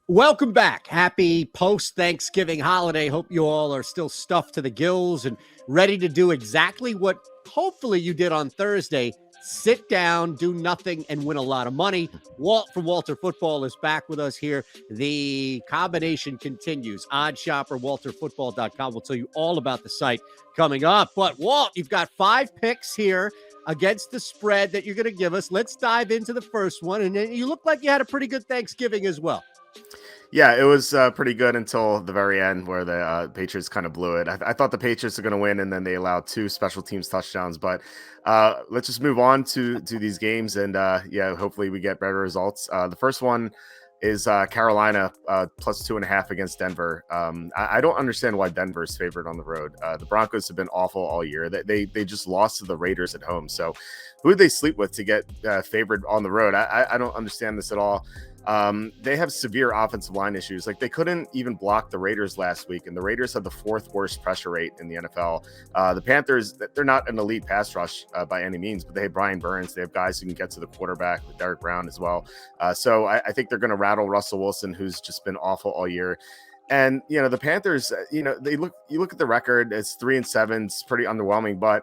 Welcome back. Happy post-Thanksgiving holiday. Hope you all are still stuffed to the gills and ready to do exactly what hopefully you did on Thursday. Sit down, do nothing, and win a lot of money. Walt from Walter Football is back with us here. The combination continues. OddsShopper, WalterFootball.com. We'll tell you all about the site coming up. But Walt, you've got 5 picks here against the spread that you're going to give us. Let's dive into the first one. And then you look like you had a pretty good Thanksgiving as well. Yeah, it was pretty good until the very end where the Patriots kind of blew it. I thought the Patriots are going to win, and then they allowed 2 special teams touchdowns. But let's just move on to these games, and hopefully we get better results. The first one is Carolina plus 2.5 against Denver. I don't understand why Denver is favored on the road. The Broncos have been awful all year. They just lost to the Raiders at home. So who did they sleep with to get favored on the road? I don't understand this at all. They have severe offensive line issues. Like, they couldn't even block the Raiders last week, and the Raiders have the 4th worst pressure rate in the NFL. The Panthers, they're not an elite pass rush by any means, but they have Brian Burns. They have guys who can get to the quarterback with Derek Brown as well. So I think they're going to rattle Russell Wilson, who's just been awful all year. And, the Panthers, you look at the record, it's 3-7. It's pretty underwhelming, but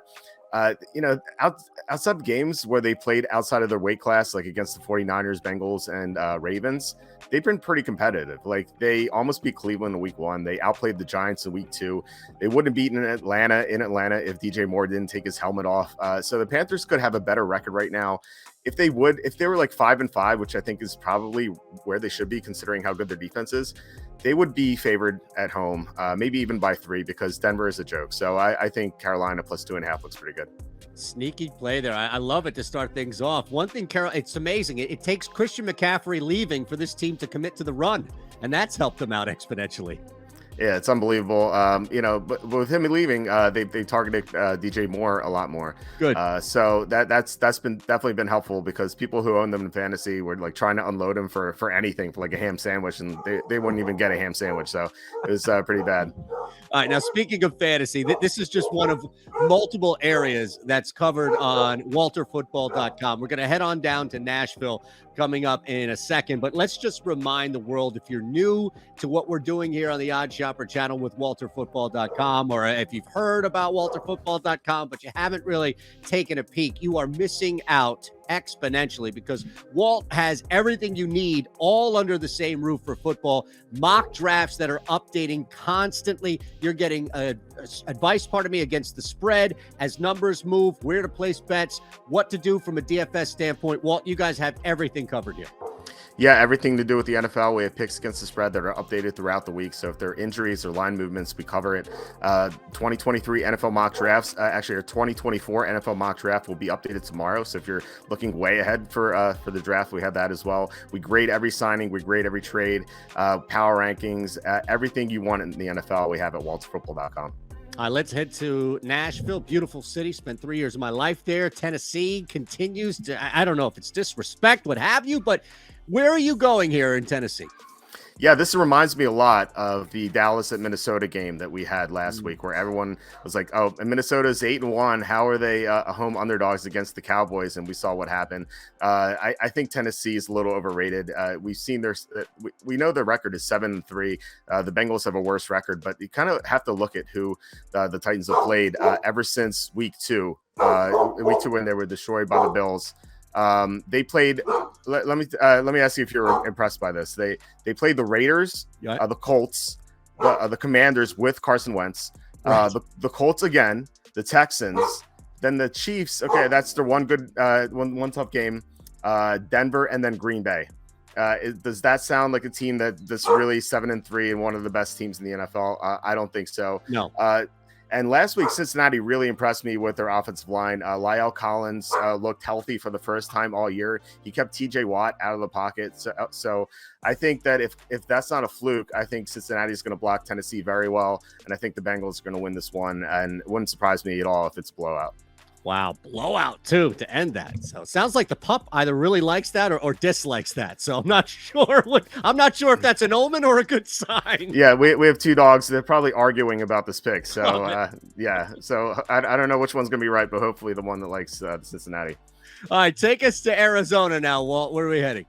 outside of games where they played outside of their weight class, like against the 49ers, Bengals, and Ravens, they've been pretty competitive. Like, they almost beat Cleveland in week 1. They outplayed the Giants in week 2. They wouldn't have beaten Atlanta if DJ Moore didn't take his helmet off. So the Panthers could have a better record right now. If they were like 5-5, which I think is probably where they should be considering how good their defense is, they would be favored at home, maybe even by 3, because Denver is a joke. So I think Carolina plus 2.5 looks pretty good. Sneaky play there. I love it to start things off. One thing, Carol, it's amazing. It takes Christian McCaffrey leaving for this team to commit to the run, and that's helped them out exponentially. Yeah, it's unbelievable. But with him leaving, they targeted DJ Moore a lot more. Good. So that's been definitely been helpful, because people who own them in fantasy were like trying to unload him for anything, for like a ham sandwich, and they wouldn't even get a ham sandwich. So it was pretty bad. All right, now speaking of fantasy, this is just one of multiple areas that's covered on WalterFootball.com. We're going to head on down to Nashville coming up in a second, but let's just remind the world, if you're new to what we're doing here on the OddsShopper channel with WalterFootball.com, or if you've heard about WalterFootball.com but you haven't really taken a peek, you are missing out exponentially, because Walt has everything you need all under the same roof for football. Mock drafts that are updating constantly. You're getting advice, against the spread as numbers move, where to place bets, what to do from a DFS standpoint. Walt, you guys have everything covered here. Yeah, everything to do with the NFL. We have picks against the spread that are updated throughout the week. So if there are injuries or line movements, we cover it. 2023 NFL mock drafts, actually our 2024 NFL mock draft will be updated tomorrow. So if you're looking way ahead for the draft, we have that as well. We grade every signing, we grade every trade, power rankings, everything you want in the NFL, we have at WalterFootball.com. Let's head to Nashville. Beautiful city. Spent 3 years of my life there. Tennessee continues to, I don't know if it's disrespect, what have you, but where are you going here in Tennessee? Yeah, this reminds me a lot of the Dallas at Minnesota game that we had last week, where everyone was like, oh, Minnesota's 8-1. How are they home underdogs against the Cowboys? And we saw what happened. I think Tennessee is a little overrated. We've seen we know their record is 7-3. The Bengals have a worse record, but you kind of have to look at who the Titans have played ever since week 2. Week 2 when they were destroyed by the Bills. They played. Let me ask you if you're impressed by this. They played the Raiders, the Colts, the Commanders with Carson Wentz, the Colts again, the Texans, then the Chiefs. Okay, that's their one good one tough game. Denver and then Green Bay. Does that sound like a team that's really 7-3 and one of the best teams in the NFL? I don't think so. No. And last week, Cincinnati really impressed me with their offensive line. Lyle Collins looked healthy for the first time all year. He kept TJ Watt out of the pocket. So I think that if that's not a fluke, I think Cincinnati is going to block Tennessee very well. And I think the Bengals are going to win this one. And it wouldn't surprise me at all if it's a blowout. Wow, blowout too to end that. So it sounds like the pup either really likes that or dislikes that. So I'm not sure if that's an omen or a good sign. Yeah, we have 2 dogs. They're probably arguing about this pick. So So I don't know which one's gonna be right, but hopefully the one that likes Cincinnati. All right, take us to Arizona now, Walt. Where are we heading?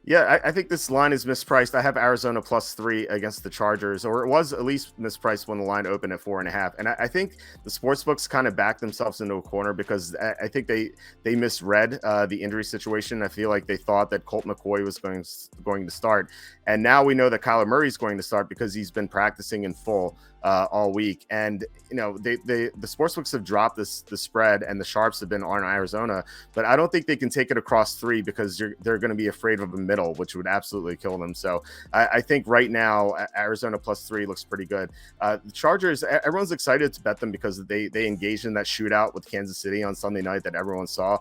Yeah, I think this line is mispriced. I have Arizona +3 against the Chargers, or it was at least mispriced when the line opened at 4.5. And I think the sports books kind of backed themselves into a corner because I think they misread the injury situation. I feel like they thought that Colt McCoy was going to start, and now we know that Kyler Murray is going to start because he's been practicing in full all week. And the sportsbooks have dropped the spread, and the sharps have been on Arizona, but I don't think they can take it across 3 because they're going to be afraid of a middle, which would absolutely kill them. So I think right now Arizona +3 looks pretty good. The Chargers, everyone's excited to bet them because they engaged in that shootout with Kansas City on Sunday night that everyone saw,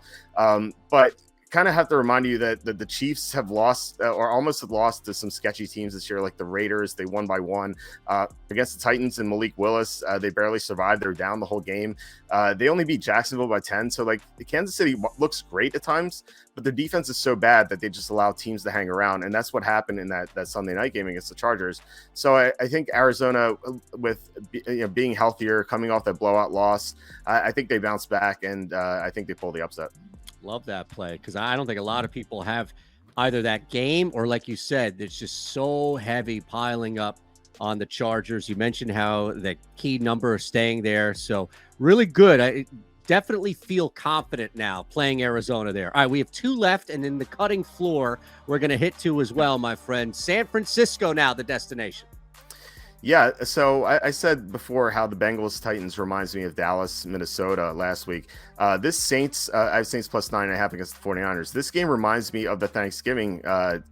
but kind of have to remind you that the Chiefs have lost or almost have lost to some sketchy teams this year, like the Raiders. They won by 1 against the Titans and Malik Willis. They barely survived. They're down the whole game. They only beat Jacksonville by 10. So like the Kansas City looks great at times, but their defense is so bad that they just allow teams to hang around. And that's what happened in that Sunday night game against the Chargers. So I think Arizona, with being healthier, coming off that blowout loss, I think they bounce back, and I think they pull the upset. Love that play, because I don't think a lot of people have either that game or, like you said, it's just so heavy piling up on the Chargers. You mentioned how the key number is staying there. So really good. I definitely feel confident now playing Arizona there. All right, we have 2 left, and in the cutting floor, we're going to hit 2 as well, my friend. San Francisco now the destination. Yeah, so I said before how the Bengals Titans reminds me of Dallas, Minnesota last week. This Saints, I have Saints +9.5 against the 49ers. This game reminds me of the Thanksgiving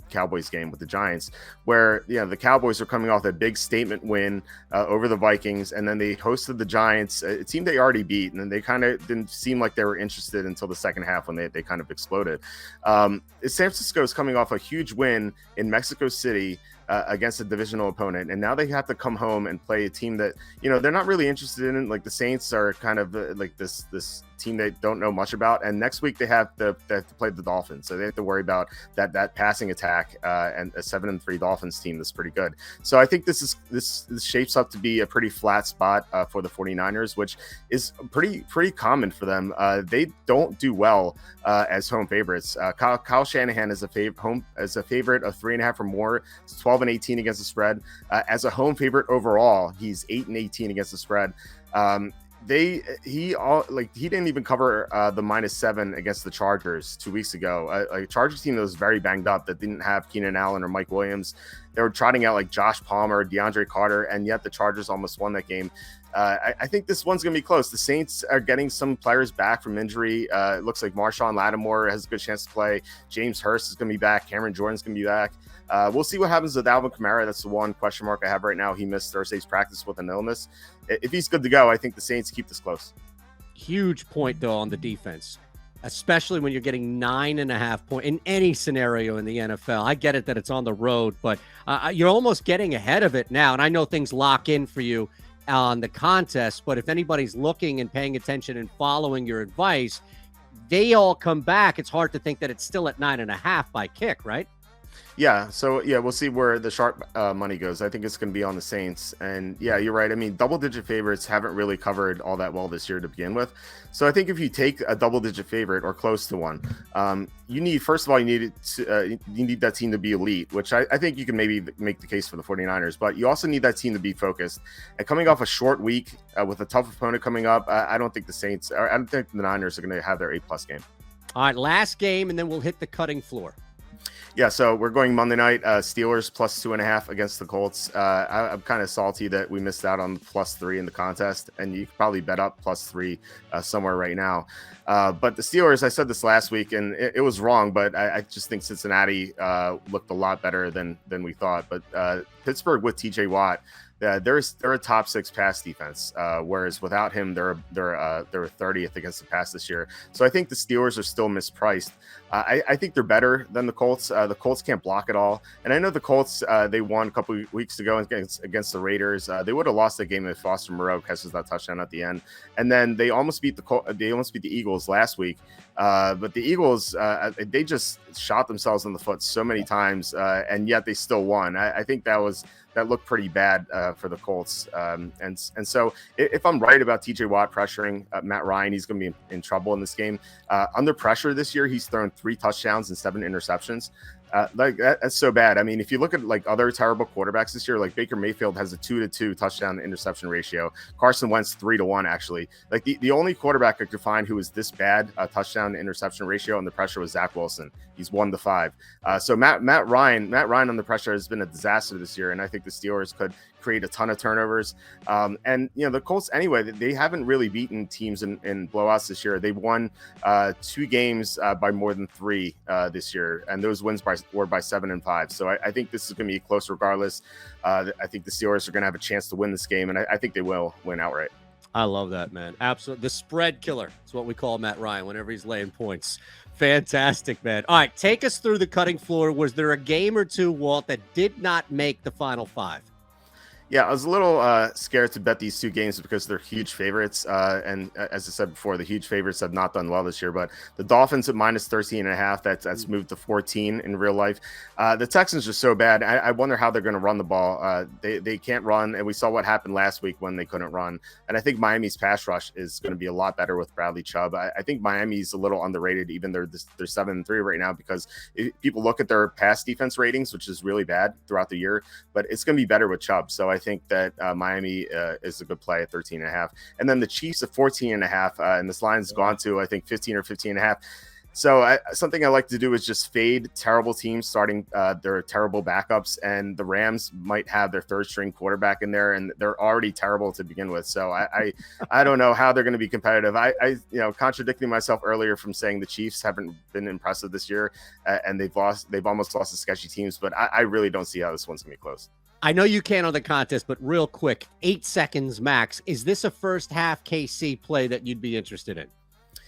Cowboys game with the Giants, where the Cowboys are coming off that big statement win over the Vikings, and then they hosted the Giants, a team they already beat, and then they kind of didn't seem like they were interested until the second half when they kind of exploded. San Francisco is coming off a huge win in Mexico City against a divisional opponent, and now they have to come home and play a team that they're not really interested in. Like the Saints are kind of like this team they don't know much about, and next week they have to play the Dolphins, so they have to worry about that passing attack, and a 7-3 Dolphins team that's pretty good. So I think this shapes up to be a pretty flat spot for the 49ers, which is pretty common for them. They don't do well as home favorites. Kyle Shanahan is a favorite of 3.5 or more. It's 12-18 against the spread. As a home favorite overall, he's 8-18 against the spread. He didn't even cover the -7 against the Chargers 2 weeks ago. A Chargers team that was very banged up, that didn't have Keenan Allen or Mike Williams. They were trotting out like Josh Palmer, DeAndre Carter, and yet the Chargers almost won that game. I think this one's going to be close. The Saints are getting some players back from injury. It looks like Marshawn Lattimore has a good chance to play. James Hurst is going to be back. Cameron Jordan's going to be back. We'll see what happens with Alvin Kamara. That's the one question mark I have right now. He missed Thursday's practice with an illness. If he's good to go, I think the Saints keep this close. Huge point, though, on the defense, especially when you're getting 9.5 points in any scenario in the NFL. I get it that it's on the road, but you're almost getting ahead of it now. And I know things lock in for you on the contest, but if anybody's looking and paying attention and following your advice, they all come back. It's hard to think that it's still at 9.5 by kick, right? Yeah, so we'll see where the sharp money goes. I think it's going to be on the Saints, and yeah, you're right. I mean, double-digit favorites haven't really covered all that well this year to begin with. So I think if you take a double-digit favorite or close to one, you need that team to be elite, which I think you can maybe make the case for the 49ers, but you also need that team to be focused. And coming off a short week with a tough opponent coming up, I don't think the Niners are going to have their 8+ game. All right, last game, and then we'll hit the cutting floor. Yeah, so we're going Monday night, Steelers +2.5 against the Colts. I'm kind of salty that we missed out on the +3 in the contest, and you could probably bet up +3 somewhere right now. But the Steelers, I said this last week, and it was wrong, but I just think Cincinnati looked a lot better than we thought. But Pittsburgh with TJ Watt, they're a top 6 pass defense, whereas without him, they're 30th against the pass this year. So I think the Steelers are still mispriced. I think they're better than the Colts. The Colts can't block at all, and I know the Colts they won a couple of weeks ago against the Raiders. They would have lost that game if Foster Moreau catches that touchdown at the end, and then they almost beat the Eagles last week. But the Eagles, they just shot themselves in the foot so many times, and yet they still won. I think that looked pretty bad for the Colts. And so if I'm right about TJ Watt pressuring Matt Ryan, he's going to be in trouble in this game. Under pressure this year, he's thrown 3 touchdowns and 7 interceptions. That's so bad. I mean, if you look at like other terrible quarterbacks this year, like Baker Mayfield has a 2-2 touchdown to interception ratio. Carson Wentz 3-1 actually. Like the only quarterback I could find who was this bad touchdown to interception ratio under pressure was Zach Wilson. He's 1-5. So Matt Ryan under pressure has been a disaster this year, and I think the Steelers could create a ton of turnovers. And the Colts anyway, they haven't really beaten teams in blowouts this year. They've won 2 games by more than 3 this year, and those wins were by 7 and 5. So I think this is going to be close regardless. I think the Steelers are going to have a chance to win this game, and I think they will win outright. I love that, man. Absolutely. The spread killer is what we call Matt Ryan whenever he's laying points. Fantastic, man. All right, take us through the cutting floor. Was there a game or two, Walt, that did not make the final 5? Yeah, I was a little scared to bet these 2 games because they're huge favorites. And as I said before, the huge favorites have not done well this year. But the Dolphins at minus 13.5, that's moved to 14 in real life. The Texans are so bad. I wonder how they're going to run the ball. They can't run, and we saw what happened last week when they couldn't run. And I think Miami's pass rush is going to be a lot better with Bradley Chubb. I think Miami's a little underrated, even they're 7-3 right now, because people look at their pass defense ratings, which is really bad throughout the year, but it's going to be better with Chubb. So I think that Miami is a good play at 13.5. And then the Chiefs at 14.5. And this line's gone to, I think, 15 or 15.5. So something I like to do is just fade terrible teams starting their terrible backups. And the Rams might have their 3rd string quarterback in there, and they're already terrible to begin with. So I don't know how they're going to be competitive. I contradicting myself earlier from saying the Chiefs haven't been impressive this year, and they've almost lost to sketchy teams. But I really don't see how this one's going to be close. I know you can't on the contest, but real quick, 8 seconds max. Is this a first half KC play that you'd be interested in?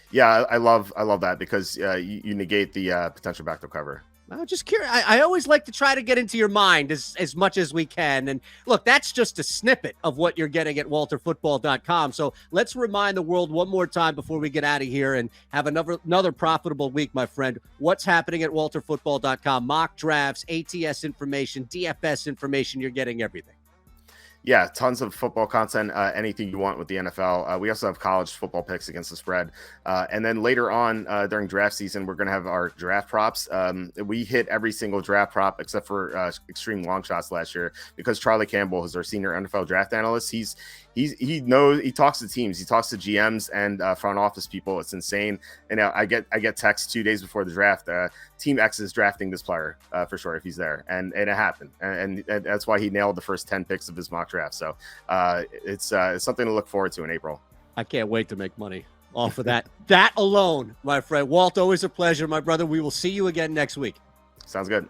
Yeah, I love that because you negate the potential backdoor cover. I'm just curious. I always like to try to get into your mind as much as we can. And look, that's just a snippet of what you're getting at WalterFootball.com. So let's remind the world one more time before we get out of here and have another profitable week, my friend. What's happening at WalterFootball.com? Mock drafts, ATS information, DFS information. You're getting everything. Yeah, tons of football content, anything you want with the NFL. We also have college football picks against the spread. And then later on during draft season, we're going to have our draft props. We hit every single draft prop except for extreme long shots last year because Charlie Campbell is our senior NFL draft analyst. He knows, he talks to teams, he talks to GMs and front office people. It's insane. And I get texts 2 days before the draft. Team X is drafting this player for sure if he's there, and it happened. And that's why he nailed the first 10 picks of his mock draft. So it's something to look forward to in April. I can't wait to make money off of that. That alone, my friend. Walt, always a pleasure, my brother. We will see you again next week. Sounds good.